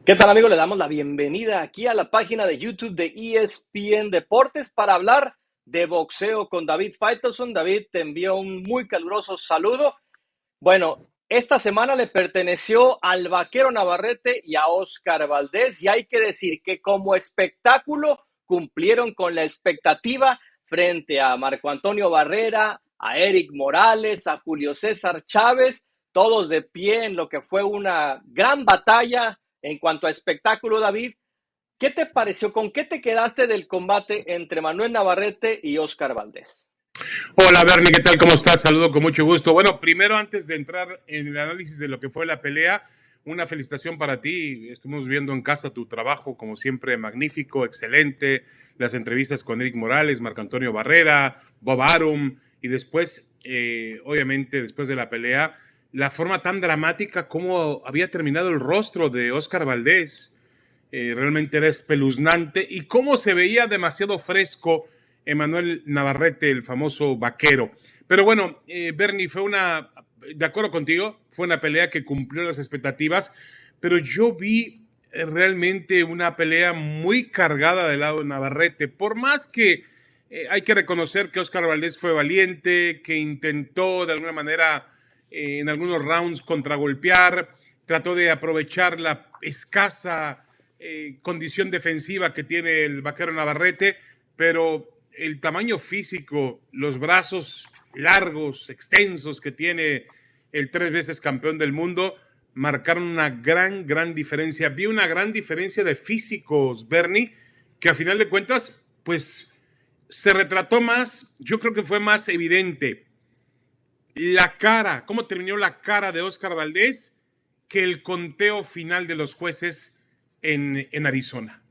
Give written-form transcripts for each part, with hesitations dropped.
¿Qué tal, amigo? Le damos la bienvenida aquí a la página de YouTube de ESPN Deportes para hablar de boxeo con David Faitelson. David, te envío un muy caluroso saludo. Bueno, esta semana le perteneció al Vaquero Navarrete y a Oscar Valdés, y hay que decir que como espectáculo cumplieron con la expectativa frente a Marco Antonio Barrera, a Eric Morales, a Julio César Chávez, todos de pie en lo que fue una gran batalla en cuanto a espectáculo. David, ¿qué te pareció? ¿Con qué te quedaste del combate entre Manuel Navarrete y Oscar Valdés? Hola Bernie, ¿qué tal? ¿Cómo estás? Saludo con mucho gusto. Bueno, primero antes de entrar en el análisis de lo que fue la pelea, una felicitación para ti. Estuvimos viendo en casa tu trabajo, como siempre, magnífico, excelente. Las entrevistas con Eric Morales, Marco Antonio Barrera, Bob Arum y después, obviamente, después de la pelea, la forma tan dramática como había terminado el rostro de Oscar Valdés. Realmente era espeluznante y cómo se veía demasiado fresco Emanuel Navarrete, el famoso vaquero. Pero bueno, Bernie, de acuerdo contigo, fue una pelea que cumplió las expectativas, pero yo vi realmente una pelea muy cargada del lado de Navarrete, por más que hay que reconocer que Oscar Valdés fue valiente, que intentó de alguna manera en algunos rounds contragolpear, trató de aprovechar la escasa condición defensiva que tiene el vaquero Navarrete, pero el tamaño físico, los brazos largos, extensos que tiene el 3 veces campeón del mundo, marcaron una gran diferencia. Vi una gran diferencia de físicos, Bernie, que a final de cuentas, pues se retrató más, yo creo que fue más evidente la cara, cómo terminó la cara de Oscar Valdés que el conteo final de los jueces en Arizona.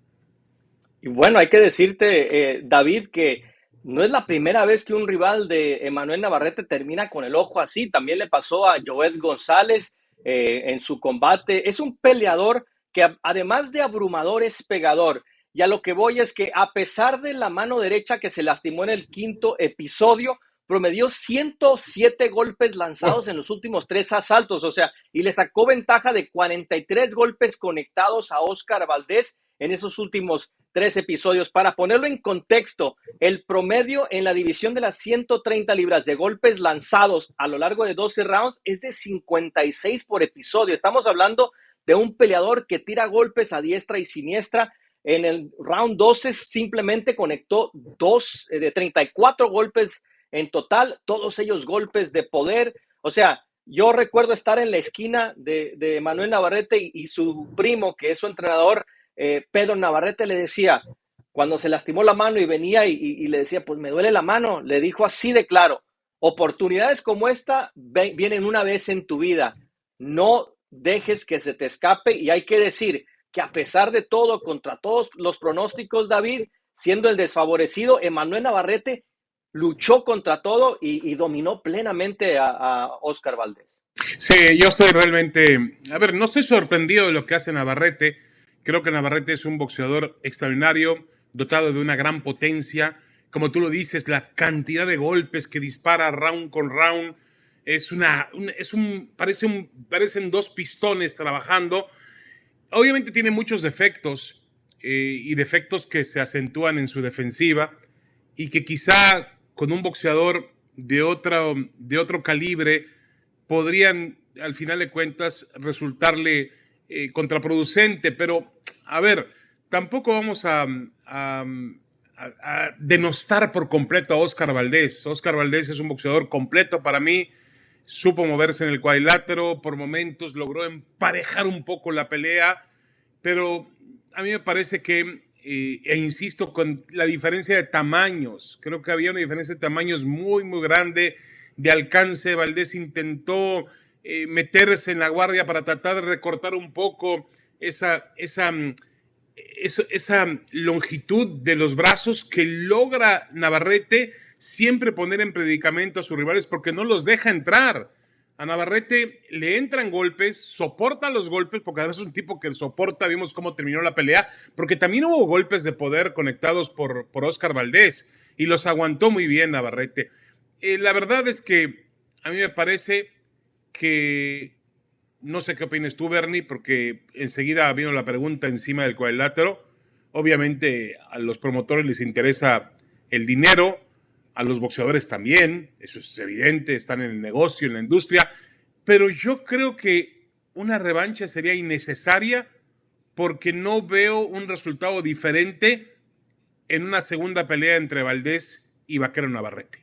Y bueno, hay que decirte, David, que no es la primera vez que un rival de Emanuel Navarrete termina con el ojo así. También le pasó a Joel González en su combate. Es un peleador que además de abrumador es pegador. Y a lo que voy es que a pesar de la mano derecha que se lastimó en el quinto episodio, promedió 107 golpes lanzados Oh, en los últimos tres asaltos, o sea, y le sacó ventaja de 43 golpes conectados a Oscar Valdés en esos últimos tres episodios. Para ponerlo en contexto, el promedio en la división de las 130 libras de golpes lanzados a lo largo de 12 rounds es de 56 por episodio. Estamos hablando de un peleador que tira golpes a diestra y siniestra. En el round 12 simplemente conectó dos de 34 golpes en total, todos ellos golpes de poder. O sea, yo recuerdo estar en la esquina de Manuel Navarrete y su primo, que es su entrenador, Pedro Navarrete, le decía, cuando se lastimó la mano y venía y le decía, pues me duele la mano, le dijo así de claro, oportunidades como esta vienen una vez en tu vida, no dejes que se te escape. Y hay que decir que a pesar de todo, contra todos los pronósticos, David, siendo el desfavorecido, Emanuel Navarrete luchó contra todo y dominó plenamente a Oscar Valdés. sí, yo estoy realmente, a ver, no estoy sorprendido de lo que hace Navarrete. Creo que Navarrete es un boxeador extraordinario, dotado de una gran potencia. Como tú lo dices, la cantidad de golpes que dispara round con round parecen dos pistones trabajando. Obviamente tiene muchos defectos y defectos que se acentúan en su defensiva y que quizá con un boxeador de otro calibre podrían, al final de cuentas, resultarle contraproducente. Pero, a ver, tampoco vamos a denostar por completo a Oscar Valdés. Oscar Valdés es un boxeador completo para mí. Supo moverse en el cuadrilátero, por momentos logró emparejar un poco la pelea, pero a mí me parece que, e insisto, con la diferencia de tamaños, creo que había una diferencia de tamaños muy grande, de alcance. Valdés intentó meterse en la guardia para tratar de recortar un poco esa longitud de los brazos que logra Navarrete siempre poner en predicamento a sus rivales porque no los deja entrar. A Navarrete le entran golpes, soporta los golpes, porque además es un tipo que soporta. Vimos cómo terminó la pelea, porque también hubo golpes de poder conectados por Oscar Valdés y los aguantó muy bien Navarrete. La verdad es que a mí me parece que no sé qué opinas tú, Bernie, porque enseguida vino la pregunta encima del cuadrilátero. Obviamente a los promotores les interesa el dinero, a los boxeadores también, eso es evidente, están en el negocio, en la industria, pero yo creo que una revancha sería innecesaria porque no veo un resultado diferente en una segunda pelea entre Valdés y Vaquero Navarrete.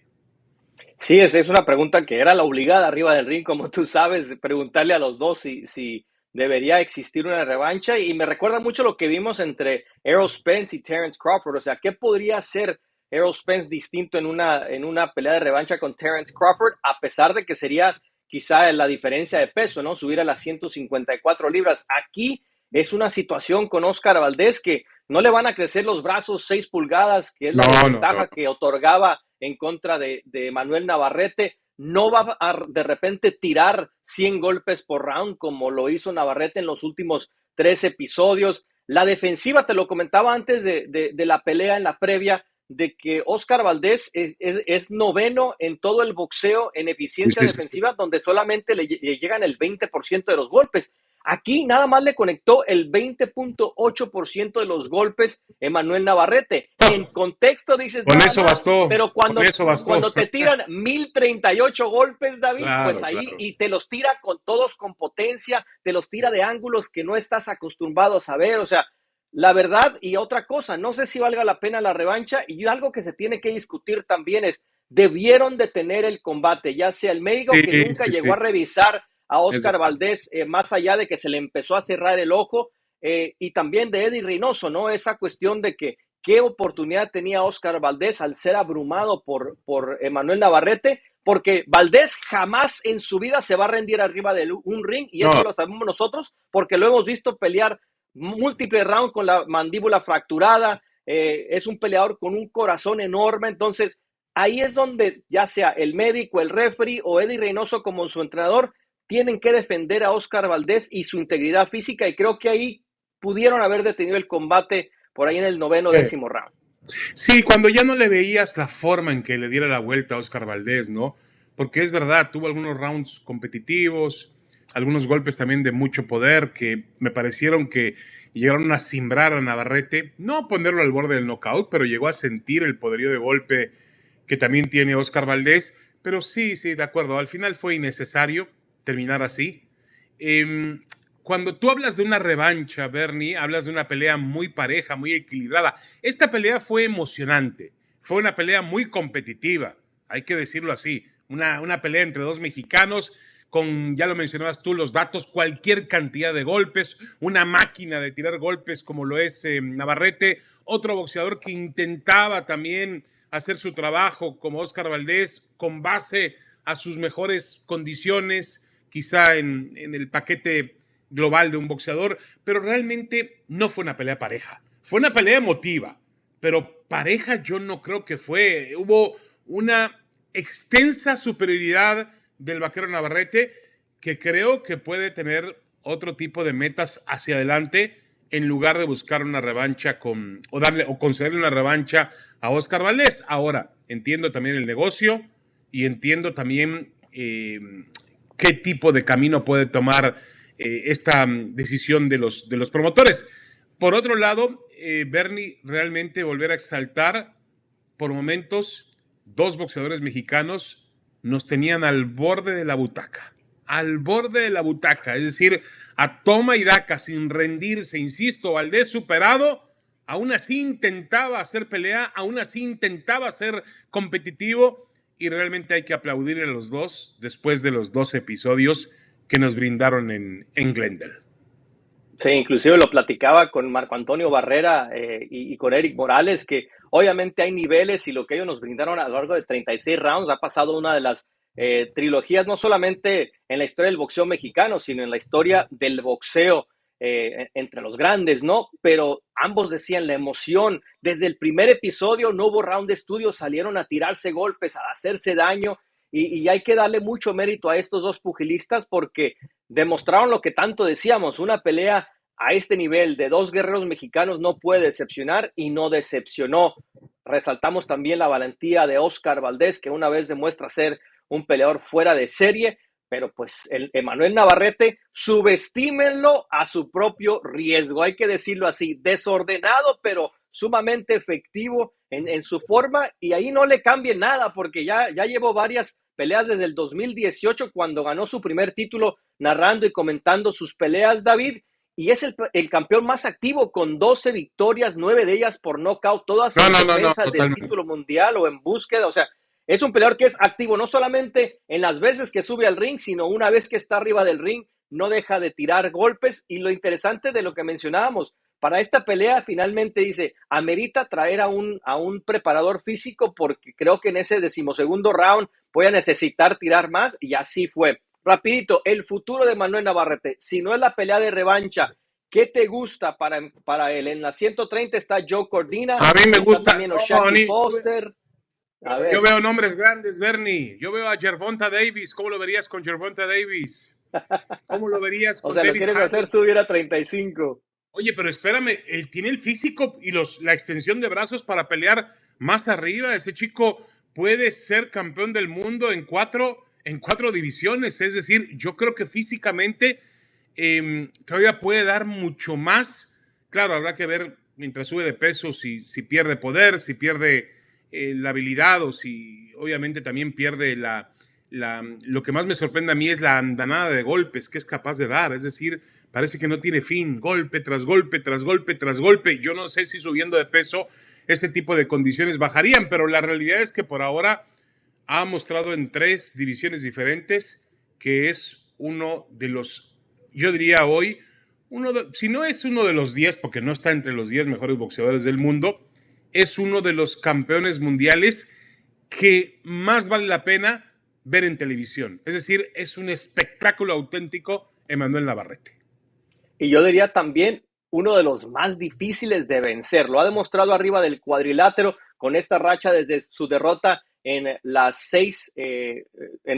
Sí, es una pregunta que era la obligada arriba del ring, como tú sabes, de preguntarle a los dos si debería existir una revancha. Y me recuerda mucho lo que vimos entre Errol Spence y Terence Crawford. O sea, ¿qué podría hacer Errol Spence distinto en una pelea de revancha con Terence Crawford? A pesar de que sería quizá la diferencia de peso, ¿no? Subir a las 154 libras. Aquí es una situación con Oscar Valdés que no le van a crecer los brazos 6 pulgadas, que es No, la no, no. desventaja que otorgaba en contra de Manuel Navarrete. No va a de repente tirar 100 golpes por round como lo hizo Navarrete en los últimos 3 episodios. La defensiva, te lo comentaba antes de la pelea en la previa, de que Oscar Valdés es noveno en todo el boxeo en Sí, eficiencia sí, sí. defensiva, donde solamente le llegan el 20% de los golpes. Aquí nada más le conectó el 20.8% de los golpes Emanuel Navarrete. Y en contexto dices Con nada eso más, bastó, pero con eso bastó. cuando te tiran 1038 golpes, David, pues Claro, ahí, claro. y te los tira con todos con potencia, te los tira de ángulos que no estás acostumbrado a ver. O sea, la verdad, y otra cosa, no sé si valga la pena la revancha, y algo que se tiene que discutir también es, debieron detener el combate, ya sea el médico Sí, que nunca sí, llegó a sí. revisar a Es Oscar verdad. Valdés, más allá de que se le empezó a cerrar el ojo, y también de Eddie Reynoso, ¿no? Esa cuestión de que qué oportunidad tenía Oscar Valdés al ser abrumado por Emanuel Navarrete, porque Valdés jamás en su vida se va a rendir arriba de un ring, y No, eso lo sabemos nosotros, porque lo hemos visto pelear múltiples rounds con la mandíbula fracturada. Es un peleador con un corazón enorme. Entonces ahí es donde ya sea el médico, el referee o Eddie Reynoso como su entrenador tienen que defender a Oscar Valdés y su integridad física, y creo que ahí pudieron haber detenido el combate por ahí en el noveno, décimo round. sí, cuando ya no le veías la forma en que le diera la vuelta a Oscar Valdés, ¿no? Porque es verdad, tuvo algunos rounds competitivos, algunos golpes también de mucho poder que me parecieron que llegaron a cimbrar a Navarrete, no ponerlo al borde del knockout, pero llegó a sentir el poderío de golpe que también tiene Oscar Valdés. Pero sí, sí, de acuerdo, al final fue innecesario terminar así. Eh, Cuando tú hablas de una revancha, Bernie, hablas de una pelea muy pareja, muy equilibrada. Esta pelea fue emocionante, fue una pelea muy competitiva, hay que decirlo así. Una pelea entre dos mexicanos con, ya lo mencionabas tú, los datos, cualquier cantidad de golpes, una máquina de tirar golpes como lo es Navarrete, otro boxeador que intentaba también hacer su trabajo como Oscar Valdés con base a sus mejores condiciones, quizá en el paquete global de un boxeador, pero realmente no fue una pelea pareja. Fue una pelea emotiva, pero pareja yo no creo que fue. Hubo una extensa superioridad del Vaquero Navarrete que creo que puede tener otro tipo de metas hacia adelante en lugar de buscar una revancha o concederle una revancha a Oscar Valdés. Ahora, entiendo también el negocio y entiendo también qué tipo de camino puede tomar esta decisión de los promotores. Por otro lado, Bernie, realmente volver a exaltar por momentos, dos boxeadores mexicanos nos tenían al borde de la butaca, es decir, a toma y daca, sin rendirse, insisto, Valdés superado, aún así intentaba hacer pelea, aún así intentaba ser competitivo, y realmente hay que aplaudir a los dos después de los dos episodios que nos brindaron en Glendale. Sí, inclusive lo platicaba con Marco Antonio Barrera, y con Eric Morales, que obviamente hay niveles, y lo que ellos nos brindaron a lo largo de 36 rounds ha pasado una de las trilogías, no solamente en la historia del boxeo mexicano, sino en la historia del boxeo entre los grandes, ¿no? Pero ambos decían la emoción. Desde el primer episodio no hubo round de estudio, salieron a tirarse golpes, a hacerse daño, y hay que darle mucho mérito a estos dos pugilistas porque demostraron lo que tanto decíamos, una pelea a este nivel de dos guerreros mexicanos no puede decepcionar, y no decepcionó. Resaltamos también la valentía de Oscar Valdés, que una vez demuestra ser un peleador fuera de serie, pero pues el Emanuel Navarrete, subestímenlo a su propio riesgo, hay que decirlo así, desordenado, pero sumamente efectivo en su forma, y ahí no le cambie nada, porque ya llevó varias peleas desde el 2018, cuando ganó su primer título narrando y comentando sus peleas, David, y es el campeón más activo con 12 victorias, 9 de ellas por nocaut, todas en defensa del título mundial o en búsqueda. O sea, es un peleador que es activo no solamente en las veces que sube al ring, sino una vez que está arriba del ring, no deja de tirar golpes. Y lo interesante de lo que mencionábamos, para esta pelea finalmente dice, amerita traer a un preparador físico, porque creo que en ese 12º round voy a necesitar tirar más, y así fue. Rapidito, el futuro de Manuel Navarrete, si no es la pelea de revancha, ¿qué te gusta para él? En la 130 está Joe Cordina. A mí me gusta también O'Shaquie Foster. A ver. Yo veo nombres grandes, Bernie. Yo veo a Gervonta Davis. ¿Cómo lo verías con Gervonta Davis? ¿Cómo lo verías con David? O sea, David lo quieres hacer subir a 35. Oye, pero espérame, él tiene el físico y la extensión de brazos para pelear más arriba. Ese chico puede ser campeón del mundo en cuatro divisiones. Es decir, yo creo que físicamente todavía puede dar mucho más. Claro, habrá que ver mientras sube de peso si pierde poder, si pierde la habilidad, o si obviamente también pierde lo que más me sorprende a mí es la andanada de golpes que es capaz de dar. Es decir, parece que no tiene fin, golpe tras golpe, tras golpe, tras golpe. Yo no sé si subiendo de peso este tipo de condiciones bajarían, pero la realidad es que por ahora ha mostrado en 3 divisiones diferentes que es uno de los, yo diría hoy, si no es uno de los 10, porque no está entre los 10 mejores boxeadores del mundo, es uno de los campeones mundiales que más vale la pena ver en televisión. Es decir, es un espectáculo auténtico Emanuel Navarrete. Y yo diría también uno de los más difíciles de vencer. Lo ha demostrado arriba del cuadrilátero con esta racha desde su derrota en en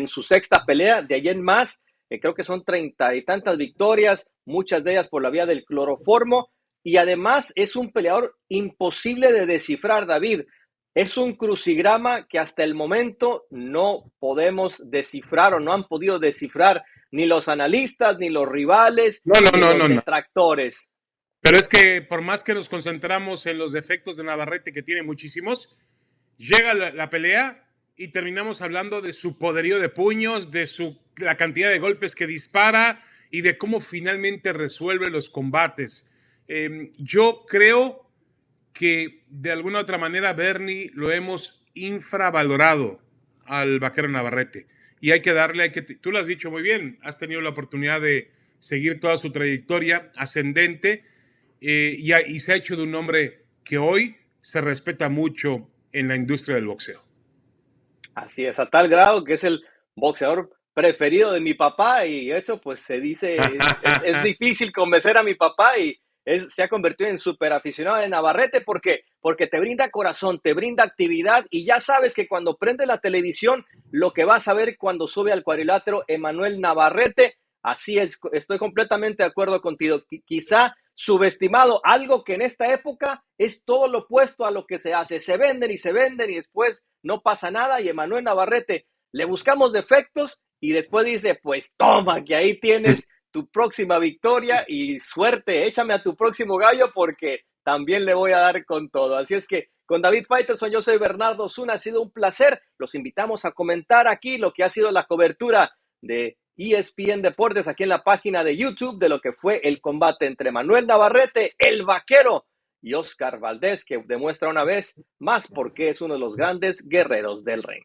su 6ª pelea. De allí en más, creo que son 30 y tantas victorias, muchas de ellas por la vía del cloroformo. Y además es un peleador imposible de descifrar, David. Es un crucigrama que hasta el momento no podemos descifrar, o no han podido descifrar ni los analistas, ni los rivales, ni los detractores. Pero es que por más que nos concentramos en los defectos de Navarrete, que tiene muchísimos, llega la pelea y terminamos hablando de su poderío de puños, de la cantidad de golpes que dispara y de cómo finalmente resuelve los combates. Yo creo que de alguna u otra manera, Bernie, lo hemos infravalorado al vaquero Navarrete. Y hay que darle, tú lo has dicho muy bien, has tenido la oportunidad de seguir toda su trayectoria ascendente y se ha hecho de un hombre que hoy se respeta mucho en la industria del boxeo. Así es, a tal grado que es el boxeador preferido de mi papá, y eso pues se dice, es difícil convencer a mi papá, y se ha convertido en súper aficionado de Navarrete porque te brinda corazón, te brinda actividad, y ya sabes que cuando prende la televisión, lo que vas a ver cuando sube al cuadrilátero Emanuel Navarrete. Así es, estoy completamente de acuerdo contigo. Quizá subestimado, algo que en esta época es todo lo opuesto a lo que se hace. Se venden y después no pasa nada, y Emanuel Navarrete le buscamos defectos y después dice, pues toma, que ahí tienes tu próxima victoria y suerte, échame a tu próximo gallo porque también le voy a dar con todo. Así es que con David Faitelson, yo soy Bernardo Osuna, ha sido un placer. Los invitamos a comentar aquí lo que ha sido la cobertura de ESPN Deportes aquí en la página de YouTube de lo que fue el combate entre Manuel Navarrete, el vaquero, y Oscar Valdez, que demuestra una vez más por qué es uno de los grandes guerreros del ring.